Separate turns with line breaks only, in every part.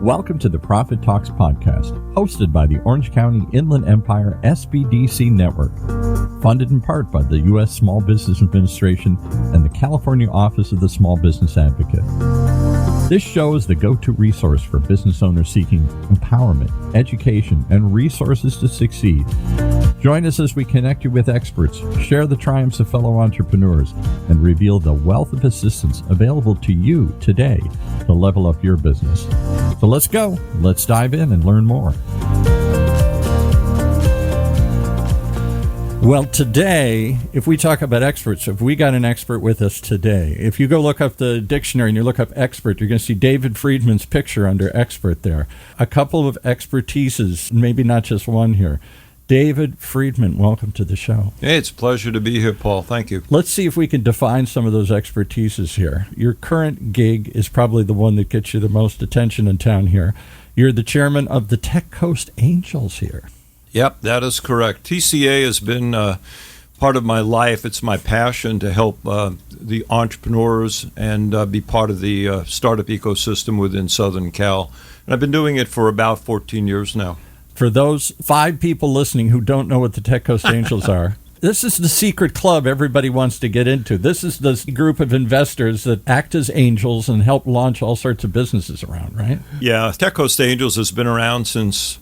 Welcome to the Profit Talks podcast, hosted by the Orange County Inland Empire SBDC Network, funded in part by the US Small Business Administration and the California Office of the Small Business Advocate. This show is the go-to resource for business owners seeking empowerment, education, and resources to succeed. Join us as we connect you with experts, share the triumphs of fellow entrepreneurs, and reveal the wealth of assistance available to you today to level up your business. So let's go. Let's dive in and learn more. Well, today, if we talk about experts, if we got an expert with us today, if you go look up the dictionary and you look up expert, you're going to see David Friedman's picture under expert there. A couple of expertises, maybe not just one here. David Friedman, welcome to the show.
Hey, it's a pleasure to be here, Paul. Thank you.
Let's see if we can define some of those expertises here. Your current gig is probably the one that gets you the most attention in town here. You're the chairman of the Tech Coast Angels here. Yep,
that is correct. TCA has been part of my life. It's my passion to help the entrepreneurs and be part of the startup ecosystem within Southern Cal. And I've been doing it for about 14 years now.
For those 5 people listening who don't know what the Tech Coast Angels are, this is the secret club everybody wants to get into. This is the group of investors that act as angels and help launch all sorts of businesses around, right?
Yeah, Tech Coast Angels has been around since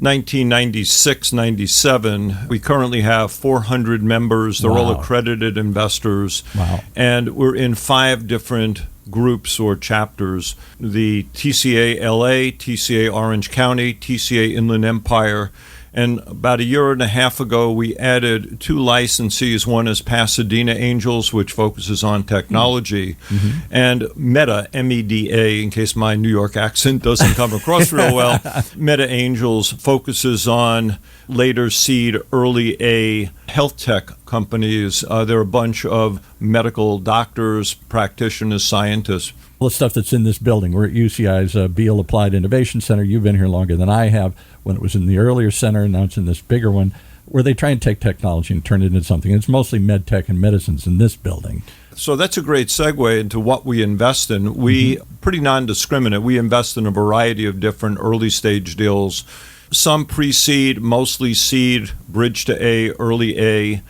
1996-97. We currently have 400 members. They're all accredited investors.
Wow.
And we're in 5 different groups or chapters: the TCA LA, TCA Orange County, TCA Inland Empire. And about a year and a half ago, we added 2 licensees. One is Pasadena Angels, which focuses on technology, and Meta, M-E-D-A, in case my New York accent doesn't come across real well. Meta Angels focuses on later seed, early A health tech companies. There are a bunch of medical doctors, practitioners, scientists.
The stuff that's in this building. We're at UCI's Beal Applied Innovation Center. You've been here longer than I have. When it was in the earlier center, now it's in this bigger one, where they try and take technology and turn it into something. It's mostly med tech and medicines in this building.
So that's a great segue into what we invest in. We pretty non-discriminate. We invest in a variety of different early stage deals. Some pre-seed, mostly seed, bridge to A, early A.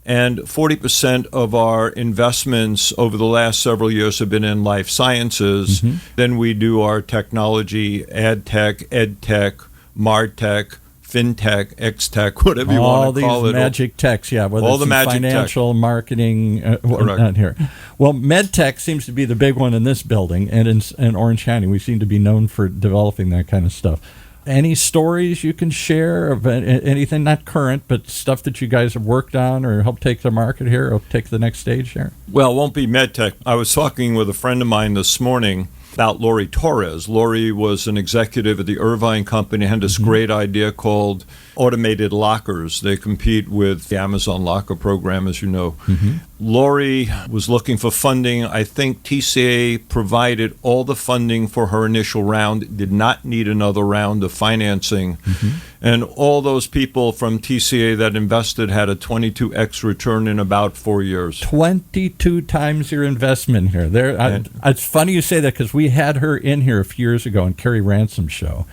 And 40% of our investments over the last several years have been in life sciences. Then we do our technology, ad tech, ed tech, martech, fintech, x-tech, whatever you want to call it.
All these magic techs, yeah. Whether
all
it's
the magic
financial,
tech.
Marketing, not here. Well, medtech seems to be the big one in this building, and in Orange County, we seem to be known for developing that kind of stuff. Any stories you can share of anything, not current, but stuff that you guys have worked on or helped take the market here or take the next stage here?
Well, it won't be medtech. I was talking with a friend of mine this morning about Lori Torres. Lori was an executive at the Irvine Company, had this great idea called automated lockers. They compete with the Amazon locker program, as you know. Lori was looking for funding. I think TCA provided all the funding for her initial round, did not need another round of financing. And all those people from TCA that invested had a 22x return in about 4 years.
22 times your investment here. It's funny you say that because we had her in here a few years ago on Carrie Ransom's show,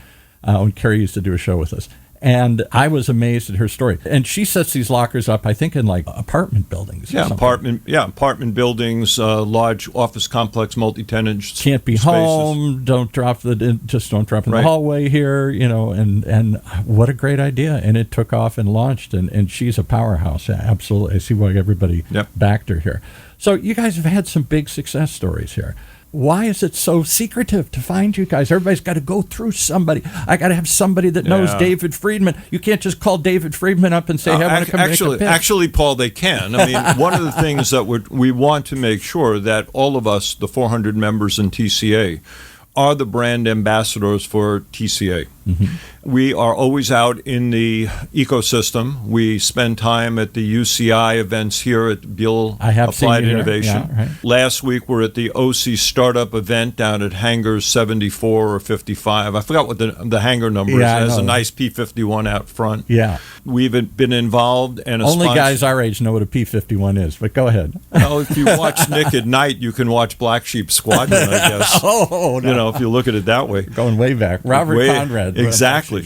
when Carrie used to do a show with us. And I was amazed at her story. And she sets these lockers up, I think, in like apartment buildings.
Apartment buildings, large office complex, multi-tenant spaces.
Can't be home. Don't drop in the hallway here. And what a great idea! And it took off and launched. And she's a powerhouse. Absolutely, I see why everybody backed her here. So you guys have had some big success stories here. Why is it so secretive to find you guys? Everybody's got to go through somebody. I got to have somebody that knows David Friedman. You can't just call David Friedman up and say, hey, I want to come make a pitch.
Actually, Paul, they can. I mean, one of the things that we want to make sure that all of us, the 400 members in TCA, are the brand ambassadors for TCA. We are always out in the ecosystem. We spend time at the UCI events here at Beal Applied Innovation.
Yeah, right.
Last week we're at the OC Startup event down at Hangar 74 or 55. I forgot what the hangar number is. It has a nice P-51 out front.
Yeah.
We've been involved and
only guys our age know what a P-51 is, but go ahead.
Well, if you watch Nick at Night, you can watch Black Sheep Squadron, I guess.
Oh, no.
You know, if you look at it that way.
Going way back. Robert Conrad.
Exactly.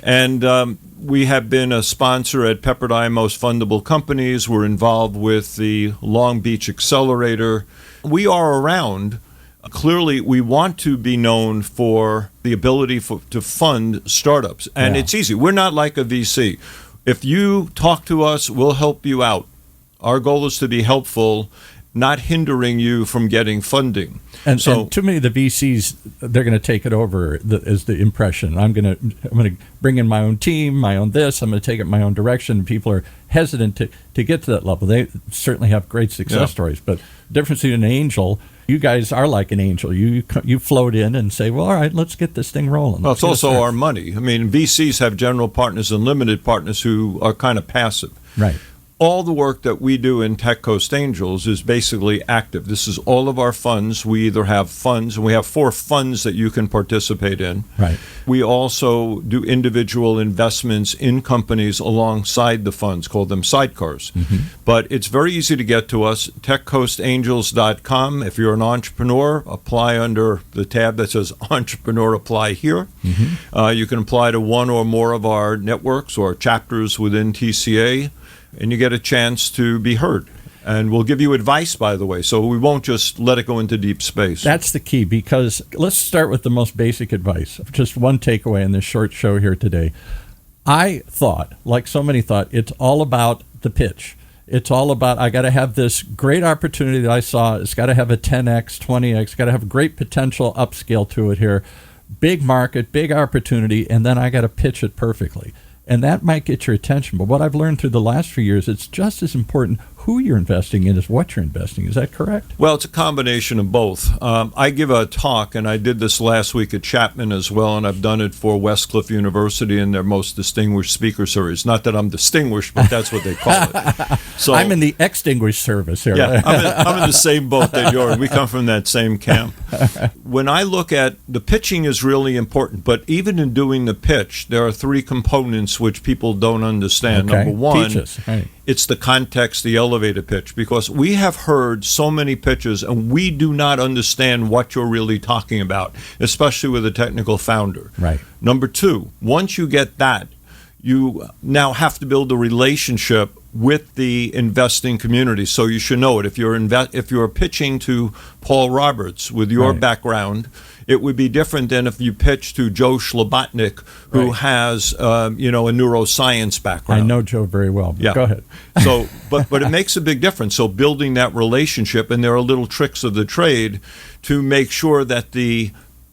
And we have been a sponsor at Pepperdine Most Fundable Companies. We're involved with the Long Beach Accelerator. We are around. Clearly, we want to be known for the ability to fund startups. And it's easy. We're not like a VC. If you talk to us, we'll help you out. Our goal is to be helpful, not hindering you from getting funding.
And too many of the VCs, they're going to take it over as the impression. I'm going to bring in my own team, my own this. I'm going to take it my own direction. People are hesitant to get to that level. They certainly have great success stories, but the difference between an angel, you guys are like an angel. You float in and say, well, all right, let's get this thing rolling.
Well, it's also our money. I mean, VCs have general partners and limited partners who are kind of passive.
Right.
All the work that we do in Tech Coast Angels is basically active. This is all of our funds. We either have funds, and we have 4 funds that you can participate in.
Right.
We also do individual investments in companies alongside the funds, call them sidecars. But it's very easy to get to us, techcoastangels.com. If you're an entrepreneur, apply under the tab that says Entrepreneur Apply Here. You can apply to one or more of our networks or chapters within TCA. And you get a chance to be heard. And we'll give you advice, by the way, so we won't just let it go into deep space.
That's the key, because let's start with the most basic advice. Just one takeaway in this short show here today. I thought, like so many thought, it's all about the pitch. It's all about, I got to have this great opportunity that I saw. It's got to have a 10x, 20x, got to have a great potential upscale to it here. Big market, big opportunity, and then I got to pitch it perfectly. And that might get your attention. But what I've learned through the last few years, it's just as important who you're investing in as what you're investing. Is that correct?
Well, it's a combination of both. I give a talk, and I did this last week at Chapman as well, and I've done it for Westcliff University in their most distinguished speaker series. Not that I'm distinguished, but that's what they call it. So
I'm in the extinguished service here.
Yeah, I'm in the same boat that you're in. We come from that same camp. When I look at the pitching is really important, but even in doing the pitch, there are 3 components which people don't understand.
Okay.
Number one,
Teach us. Right.
It's the context, the elevator pitch, because we have heard so many pitches and we do not understand what you're really talking about, especially with a technical founder.
Right.
Number 2, once you get that, you now have to build a relationship with the investing community. So you should know it. If you're pitching to Paul Roberts with your background, it would be different than if you pitch to Joe Schlabotnik, who has a neuroscience background.
I know Joe very well. But go ahead.
So, but it makes a big difference. So building that relationship, and there are little tricks of the trade to make sure that the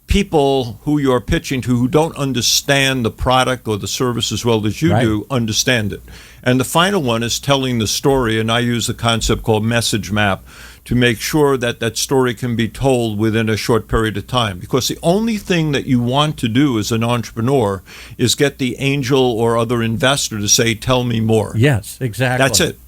people who you're pitching to who don't understand the product or the service as well as you do understand it. And the final one is telling the story, and I use a concept called message map to make sure that that story can be told within a short period of time. Because the only thing that you want to do as an entrepreneur is get the angel or other investor to say, tell me more.
Yes, exactly.
That's it.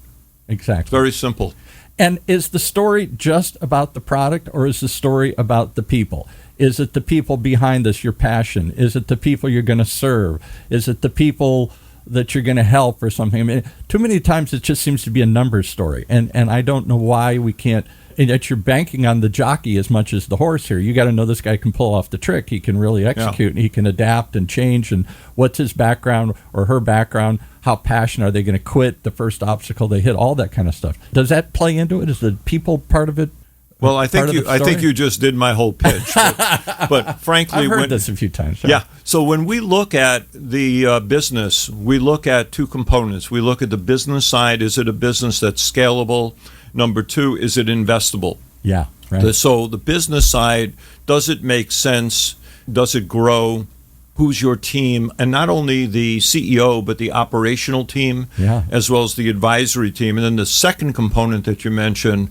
Exactly.
Very simple.
And is the story just about the product, or is the story about the people? Is it the people behind this, your passion? Is it the people you're going to serve? Is it the people that you're going to help or something? I mean, too many times it just seems to be a numbers story. And I don't know why we can't, and that you're banking on the jockey as much as the horse here. You got to know this guy can pull off the trick. He can really execute, and he can adapt and change. And what's his background or her background? How passionate are they going to quit the first obstacle they hit? All that kind of stuff. Does that play into it? Is the people part of it?
Well, I think you just did my whole pitch. But frankly,
I've heard this a few times.
Yeah. So when we look at the business, we look at 2 components. We look at the business side. Is it a business that's scalable? Number 2, is it investable?
Yeah. Right.
So the business side, does it make sense? Does it grow? Who's your team? And not only the CEO, but the operational team, as well as the advisory team. And then the second component that you mentioned,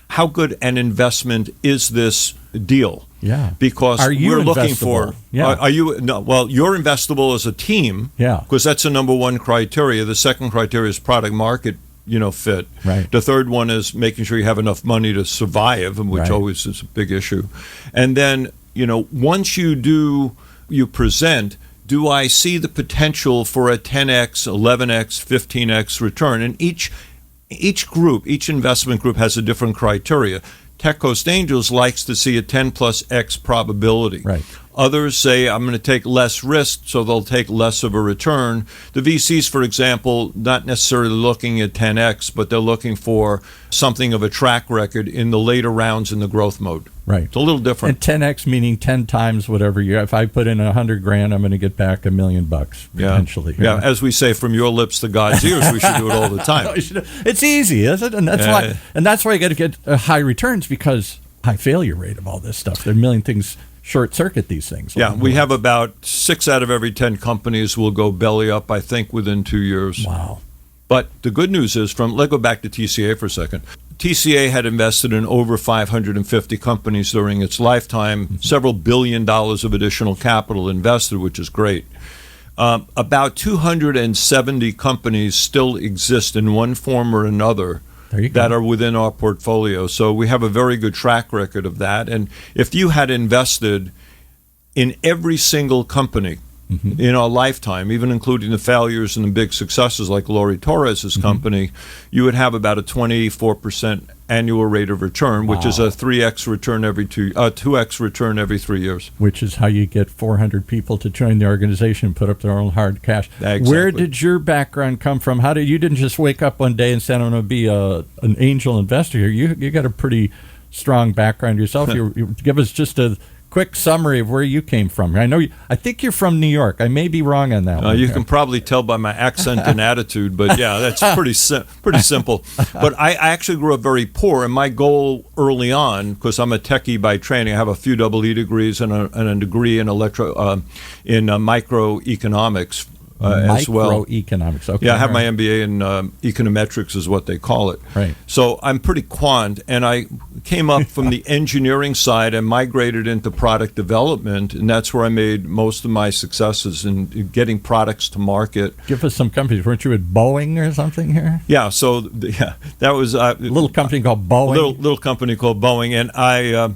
how good an investment is this deal?
Yeah.
Because
Are you
we're looking
investable?
for,
Yeah.
are you, no, well, you're investable as a team.
Yeah.
Because that's the number one criteria. The second criteria is product market, fit.
Right.
The third one is making sure you have enough money to survive, which
Right.
always is a big issue. And then, once you present, do I see the potential for a 10x, 11x, 15x return? And each investment group has a different criteria. Tech Coast Angels likes to see a 10 plus X probability.
Right.
Others say, I'm going to take less risk, so they'll take less of a return. The VCs, for example, not necessarily looking at 10X, but they're looking for something of a track record in the later rounds in the growth mode.
Right.
It's a little different.
And 10x meaning 10 times whatever if I put in $100,000, I'm going to get back $1 million potentially.
Yeah, as we say, from your lips to God's ears, we should do it all the time.
It's easy, isn't it? And that's why you got to get high returns, because high failure rate of all this stuff. There are a million things short circuit these things.
Yeah, we have about 6 out of every 10 companies will go belly up, I think, within 2 years.
Wow.
But the good news is, let's go back to TCA for a second. TCA had invested in over 550 companies during its lifetime, several $1 billion of additional capital invested, which is great. About 270 companies still exist in one form or another that are within our portfolio. So we have a very good track record of that. And if you had invested in every single company in our lifetime, even including the failures and the big successes like Laurie Torres's company, you would have about a 24% annual rate of return, which is a 3x return 2x return every 3 years.
Which is how you get 400 people to join the organization and put up their own hard cash.
Exactly.
Where did your background come from? You didn't just wake up one day and say, I'm going to be an angel investor here. You got a pretty strong background yourself. You give us just a quick summary of where you came from. I think you're from New York. I may be wrong on that one.
You can probably tell by my accent and attitude, but yeah, that's pretty simple. But I actually grew up very poor, and my goal early on, because I'm a techie by training, I have a few EE degrees and a degree in microeconomics. As well.
Microeconomics, okay.
Yeah, I have my MBA in econometrics is what they call it.
Right.
So I'm pretty quant, and I came up from the engineering side and migrated into product development, and that's where I made most of my successes in getting products to market.
Give us some companies. Weren't you at Boeing or something here?
Yeah, so that was
a little company called Boeing.
Little company called Boeing, and I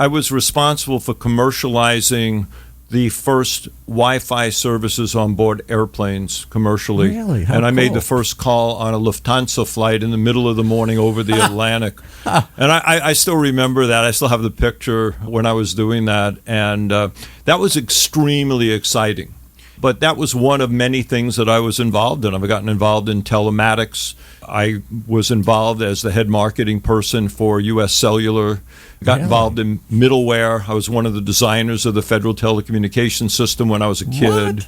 was responsible for commercializing the first Wi-Fi services on board airplanes commercially.
Really? How
and I made
cool.
the first call on a Lufthansa flight in the middle of the morning over the Atlantic. And I still remember that. I still have the picture when I was doing that. And that was extremely exciting. But that was one of many things that I was involved in. I've gotten involved in telematics. I was involved as the head marketing person for US Cellular. Got involved in middleware. I was one of the designers of the Federal Telecommunications System when I was a kid.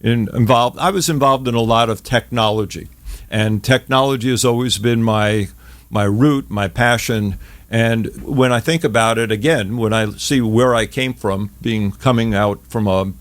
I was involved in a lot of technology. And technology has always been my root, my passion. And when I think about it again, when I see where I came from, being from a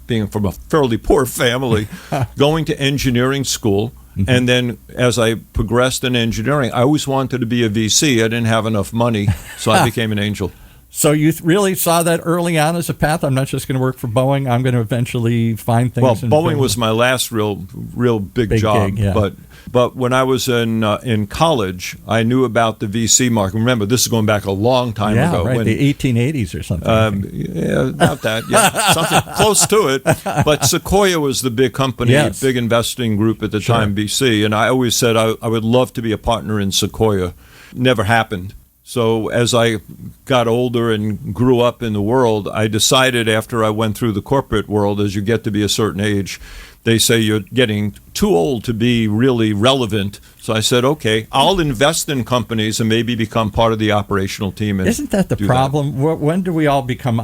fairly poor family, going to engineering school, and then as I progressed in engineering, I always wanted to be a VC. I didn't have enough money, so I became an angel.
So you really saw that early on as a path? I'm not just going to work for Boeing. I'm going to eventually find things.
Well, Boeing was my last real big job.
Gig, yeah.
But when I was in college, I knew about the VC market. Remember, this is going back a long time ago.
Right, the 1880s or something.
Yeah, about that. Yeah, something close to it. But Sequoia was the big company, big investing group at the time, VC. And I always said I would love to be a partner in Sequoia. Never happened. So as I got older and grew up in the world, I decided after I went through the corporate world, as you get to be a certain age, they say you're getting too old to be really relevant. So I said, okay, I'll invest in companies and maybe become part of the operational team. And
isn't that the problem? When do we all become?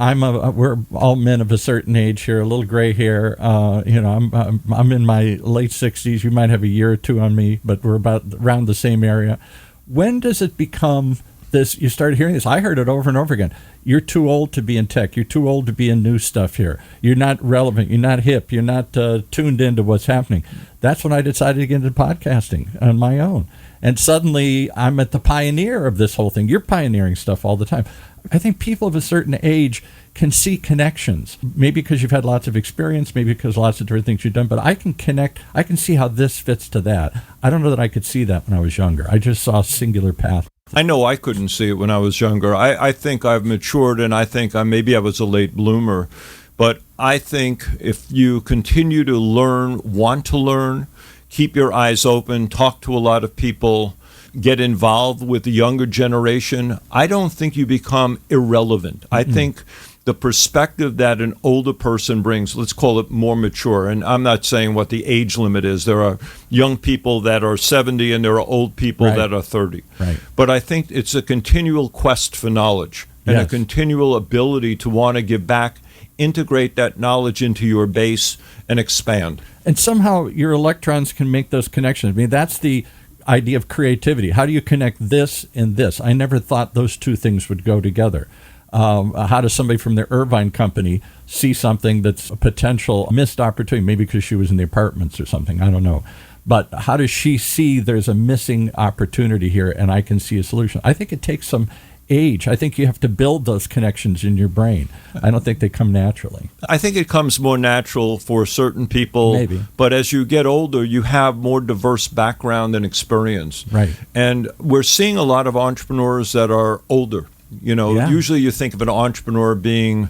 We're all men of a certain age here, a little gray hair. I'm in my late 60s. You might have a year or two on me, but we're about around the same area. When does it become this? You started hearing this. I heard it over and over again. You're too old to be in tech. You're too old to be in new stuff here. You're not relevant. You're not hip. You're not tuned into what's happening. That's when I decided to get into podcasting on my own. And suddenly I'm at the pioneer of this whole thing. You're pioneering stuff all the time. I think people of a certain age can see connections, maybe because you've had lots of experience, maybe because lots of different things you've done, but I can connect, I can see how this fits to that. I don't know that I could see that when I was younger. I just saw a singular path.
I know I couldn't see it when I was younger. I think I've matured, and I think maybe I was a late bloomer. But I think if you continue to learn, want to learn, keep your eyes open, talk to a lot of people, get involved with the younger generation, I don't think you become irrelevant. I think the perspective that an older person brings, let's call it more mature, and I'm not saying what the age limit is. There are young people that are 70 and there are old people that are 30.
Right.
But I think it's a continual quest for knowledge and a continual ability to want to give back, integrate that knowledge into your base, and expand.
And somehow your electrons can make those connections. I mean, that's the idea of creativity. How do you connect this and this? I never thought those two things would go together. How does somebody from the Irvine company see something that's a potential missed opportunity, maybe because she was in the apartments or something, I don't know. But how does she see there's a missing opportunity here and I can see a solution? I think it takes some age. I think you have to build those connections in your brain. I don't think they come naturally.
I think it comes more natural for certain people.
Maybe.
But as you get older, you have more diverse background and experience.
Right.
And we're seeing a lot of entrepreneurs that are older. Usually you think of an entrepreneur being,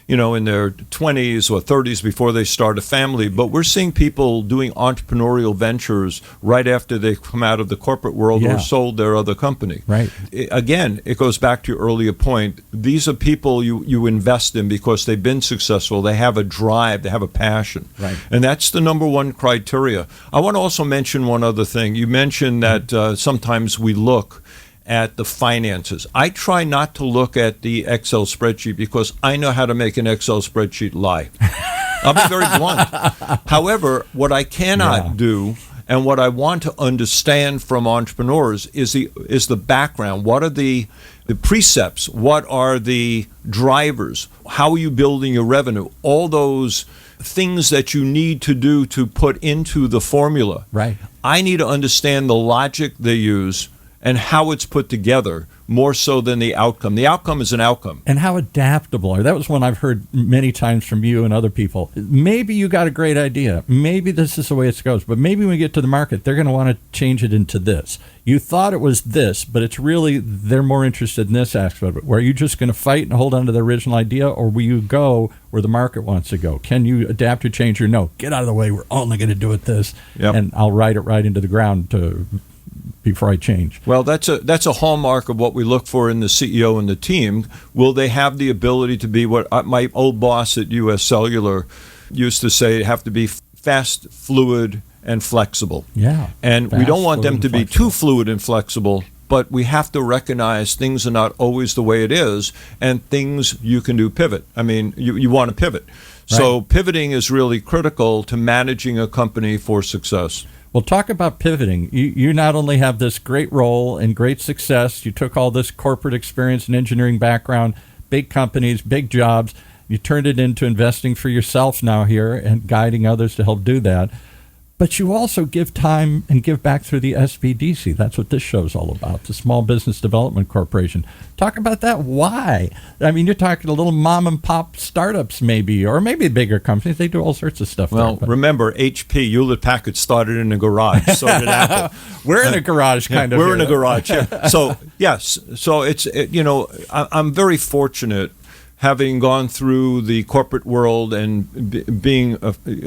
in their 20s or 30s before they start a family. But we're seeing people doing entrepreneurial ventures right after they come out of the corporate world or sold their other company.
Right.
Again, it goes back to your earlier point. These are people you invest in because they've been successful. They have a drive. They have a passion.
Right.
And that's the number one criteria. I want to also mention one other thing. You mentioned that sometimes we look at the finances. I try not to look at the Excel spreadsheet because I know how to make an Excel spreadsheet lie. I'll be very blunt. However, what I cannot do and what I want to understand from entrepreneurs is the background. What are the precepts? What are the drivers? How are you building your revenue? All those things that you need to do to put into the formula.
Right.
I need to understand the logic they use and how it's put together more so than the outcome. The outcome is an outcome.
And how adaptable. That was one I've heard many times from you and other people. Maybe you got a great idea. Maybe this is the way it goes. But maybe when we get to the market, they're going to want to change it into this. You thought it was this, but it's really, they're more interested in this aspect of it. Were you just going to fight and hold on to the original idea, or will you go where the market wants to go? Can you adapt or change, or no, get out of the way, we're only going to do it this, and I'll ride it right into the ground before I change.
Well, that's a hallmark of what we look for in the CEO and the team. Will they have the ability to be what my old boss at US Cellular used to say, have to be fast, fluid, and flexible.
Yeah.
And we don't want them to be too fluid and flexible, but we have to recognize things are not always the way it is, and things you can do pivot. I mean, you want to pivot. Right. So pivoting is really critical to managing a company for success.
Well, talk about pivoting. You not only have this great role and great success, you took all this corporate experience and engineering background, big companies, big jobs, you turned it into investing for yourself now here and guiding others to help do that. But you also give time and give back through the SBDC. That's what this show's all about, the Small Business Development Corporation. Talk about that. Why? I mean, you're talking to little mom and pop startups maybe, or maybe bigger companies. They do all sorts of stuff.
Well, remember, HP, Hewlett-Packard started in a garage. So did Apple.
We're in a garage, kind of.
We're in a garage, yeah. So, yes. So, I'm very fortunate having gone through the corporate world and being,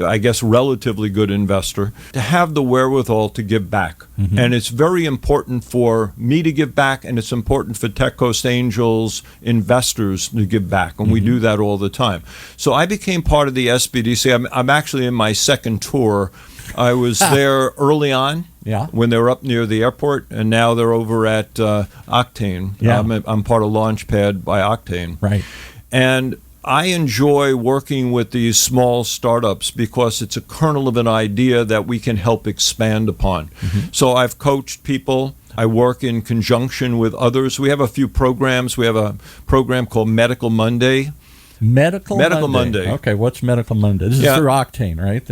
I guess, relatively good investor, to have the wherewithal to give back. Mm-hmm. And it's very important for me to give back, and it's important for Tech Coast Angels investors to give back, and we do that all the time. So I became part of the SBDC. I'm actually in my second tour. I was there early on. Yeah. When they were up near the airport, and now they're over at Octane.
Yeah.
I'm part of Launchpad by Octane.
Right.
And I enjoy working with these small startups because it's a kernel of an idea that we can help expand upon. Mm-hmm. So I've coached people. I work in conjunction with others. We have a few programs. We have a program called Medical Monday,
Medical
Monday.
Okay, what's Medical Monday? This is through Octane, right?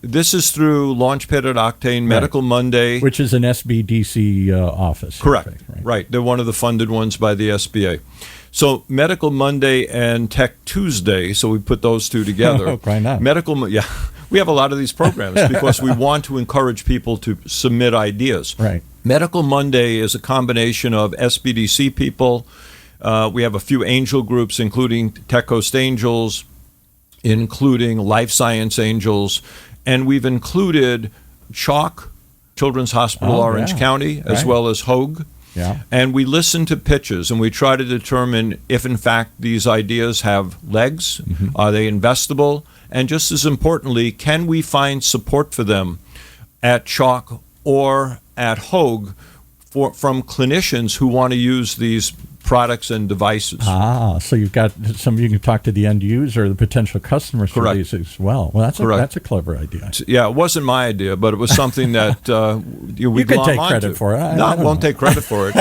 This is through Launchpad at Octane, Medical Monday.
Which is an SBDC office.
Correct. Right. They're one of the funded ones by the SBA. So Medical Monday and Tech Tuesday, so we put those two together.
Why not?
We have a lot of these programs because we want to encourage people to submit ideas.
Right.
Medical Monday is a combination of SBDC people. We have a few angel groups, including Tech Coast Angels, including Life Science Angels, and we've included CHOC, Children's Hospital Orange County, as well as Hogue.
Yeah.
And we listen to pitches, and we try to determine if, in fact, these ideas have legs, are they investable, and just as importantly, can we find support for them at CHOC or at Hogue from clinicians who want to use these products and devices.
So you've got you can talk to the end user, the potential customers for these as well. Well, that's a clever idea.
Yeah, it wasn't my idea, but it was something that we
could take credit for it.
No, I won't take credit for it.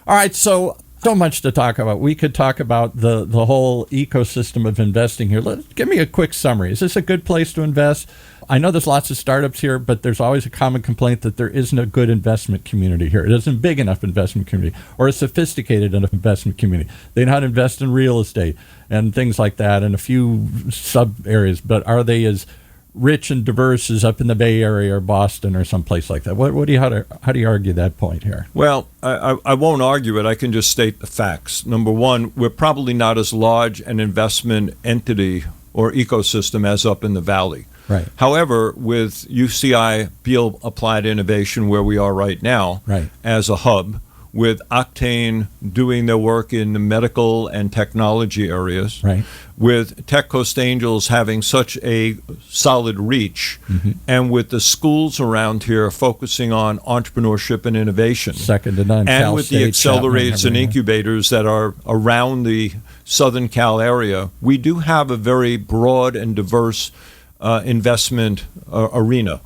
All right, so much to talk about. We could talk about the whole ecosystem of investing here. Give me a quick summary. Is this a good place to invest? I know there's lots of startups here, but there's always a common complaint that there isn't a good investment community here. It isn't big enough investment community or a sophisticated enough investment community. They know how to invest in real estate and things like that and a few sub areas, but are they as rich and diverse as up in the Bay Area or Boston or someplace like that? How do you argue that point here?
Well, I won't argue it. I can just state the facts. Number one, we're probably not as large an investment entity or ecosystem as up in the Valley.
Right.
However, with UCI Beal Applied Innovation, where we are right now, as a hub, with Octane doing their work in the medical and technology areas, with Tech Coast Angels having such a solid reach, and with the schools around here focusing on entrepreneurship and innovation.
Second to none.
And with the accelerators and incubators that are around the Southern Cal area, we do have a very broad and diverse investment arena.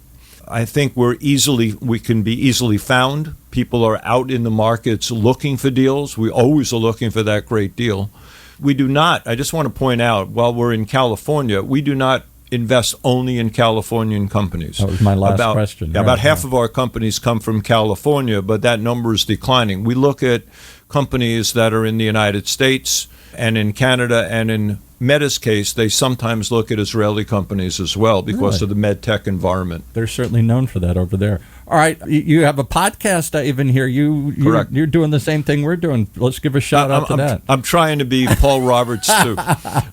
I think we can be easily found. People are out in the markets looking for deals. We always are looking for that great deal. We do not, I just want to point out, while we're in California, we do not invest only in Californian companies.
That was my last question.
About half of our companies come from California, but that number is declining. We look at companies that are in the United States and in Canada, and in Meta's case, they sometimes look at Israeli companies as well because of the med tech environment.
They're certainly known for that over there. All right, you have a podcast even here. You're doing the same thing we're doing. Let's give a shout out to that.
I'm trying to be Paul Roberts too.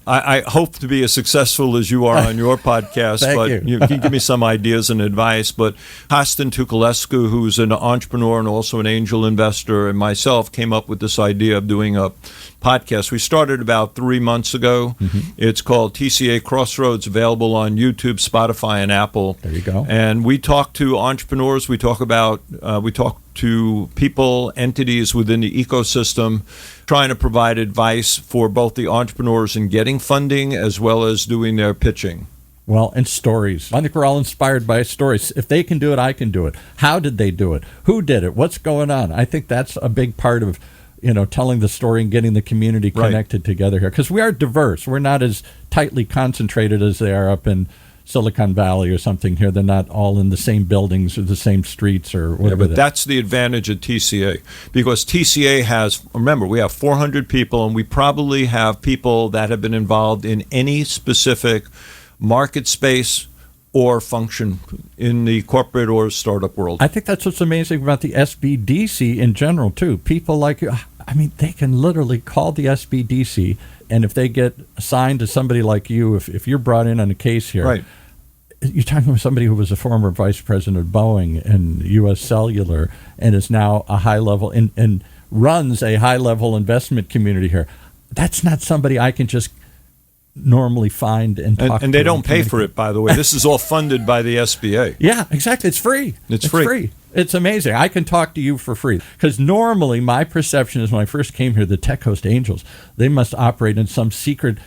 I hope to be as successful as you are on your podcast.
Thank
you can give me some ideas and advice. But Kostin Tukulescu, who's an entrepreneur and also an angel investor, and myself came up with this idea of doing a podcast. We started about 3 months ago. It's called TCA Crossroads, available on YouTube, Spotify, and Apple.
There you go.
And we talk to entrepreneurs. We talk to people, entities within the ecosystem, trying to provide advice for both the entrepreneurs in getting funding as well as doing their pitching.
Well, and stories. I think we're all inspired by stories. If they can do it, I can do it. How did they do it? Who did it? What's going on? I think that's a big part of telling the story and getting the community connected together here. Because we are diverse. We're not as tightly concentrated as they are up in Silicon Valley or something here. They're not all in the same buildings or the same streets or whatever.
Yeah, but that's the advantage of TCA. Because TCA has, remember, we have 400 people, and we probably have people that have been involved in any specific market space or function in the corporate or startup world.
I think that's what's amazing about the SBDC in general, too. People like you, they can literally call the SBDC, and if they get assigned to somebody like you, if you're brought in on a case here, you're talking about somebody who was a former vice president of Boeing and US Cellular and is now a high-level and runs a high-level investment community here. That's not somebody I can just normally find and talk to.
And they don't pay for it, by the way. This is all funded by the SBA.
Yeah, exactly. It's free.
It's free.
It's amazing. I can talk to you for free. Because normally my perception is when I first came here, the Tech Coast Angels, they must operate in some secret,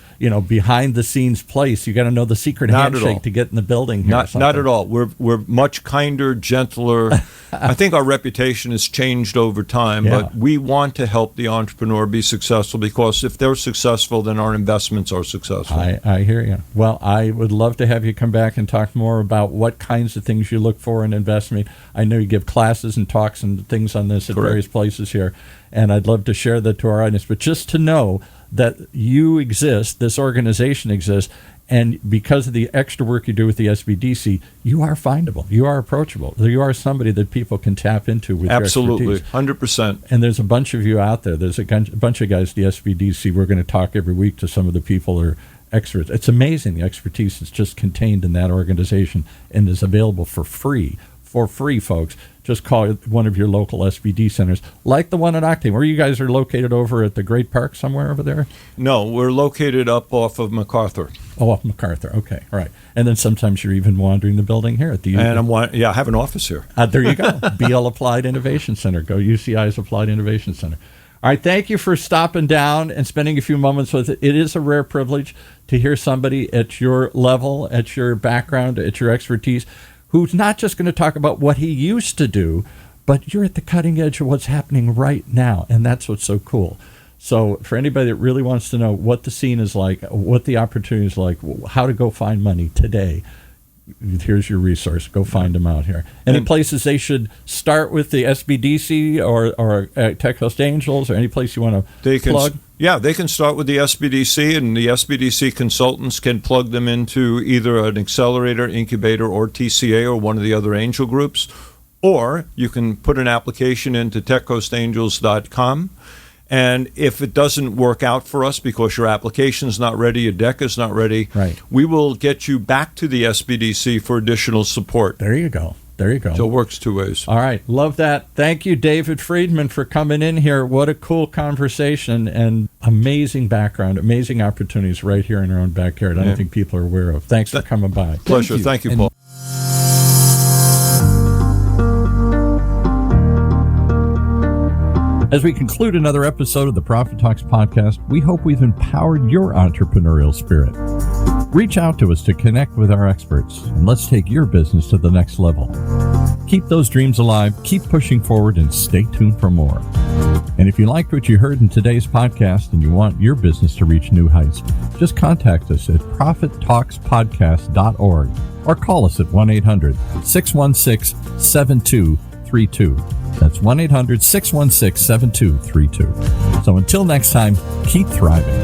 behind the scenes place. You got to know the secret handshake to get in the building here.
Not at all. We're much kinder, gentler. I think our reputation has changed over time, but we want to help the entrepreneur be successful, because if they're successful, then our investments are successful.
I hear you. Well, I would love to have you come back and talk more about what kinds of things you look for in investment. I know you give classes and talks and things on this at various places here, and I'd love to share that to our audience. But just to know that you exist, this organization exists, and because of the extra work you do with the SBDC, you are findable. You are approachable. You are somebody that people can tap into with
absolutely,
your expertise.
100%.
And there's a bunch of you out there. There's a bunch of guys at the SBDC. We're going to talk every week to some of the people who are experts. It's amazing the expertise is just contained in that organization and is available for free. For free, folks. Just call one of your local SBD centers, like the one at Octane. Where you guys are located, over at the Great Park somewhere over there?
No, we're located up off of MacArthur.
Oh, off MacArthur. Okay, all right. And then sometimes you're even wandering the building here at the.
And I have an office here.
There you go. BL Applied Innovation Center. Go UCI's Applied Innovation Center. All right, thank you for stopping down and spending a few moments with it. It is a rare privilege to hear somebody at your level, at your background, at your expertise, who's not just going to talk about what he used to do, but you're at the cutting edge of what's happening right now, and that's what's so cool. So for anybody that really wants to know what the scene is like, what the opportunity is like, how to go find money today, here's your resource. Go find them out here. Any places they should start with the SBDC or Tech Coast Angels, or any place you want to plug?
Yeah, they can start with the SBDC, and the SBDC consultants can plug them into either an accelerator, incubator, or TCA, or one of the other angel groups. Or you can put an application into techcoastangels.com. And if it doesn't work out for us because your application's not ready, your deck is not ready, we will get you back to the SBDC for additional support.
There you go. So
it works two ways.
All right. Love that. Thank you, David Friedman, for coming in here. What a cool conversation, and amazing background, amazing opportunities right here in our own backyard. I don't think people are aware of. Thanks for coming by.
Pleasure. Thank you, Paul.
As we conclude another episode of the Profit Talks podcast, we hope we've empowered your entrepreneurial spirit. Reach out to us to connect with our experts, and let's take your business to the next level. Keep those dreams alive, keep pushing forward, and stay tuned for more. And if you liked what you heard in today's podcast and you want your business to reach new heights, just contact us at profittalkspodcast.org or call us at 1-800-616-7232. That's 1-800-616-7232. So until next time, keep thriving.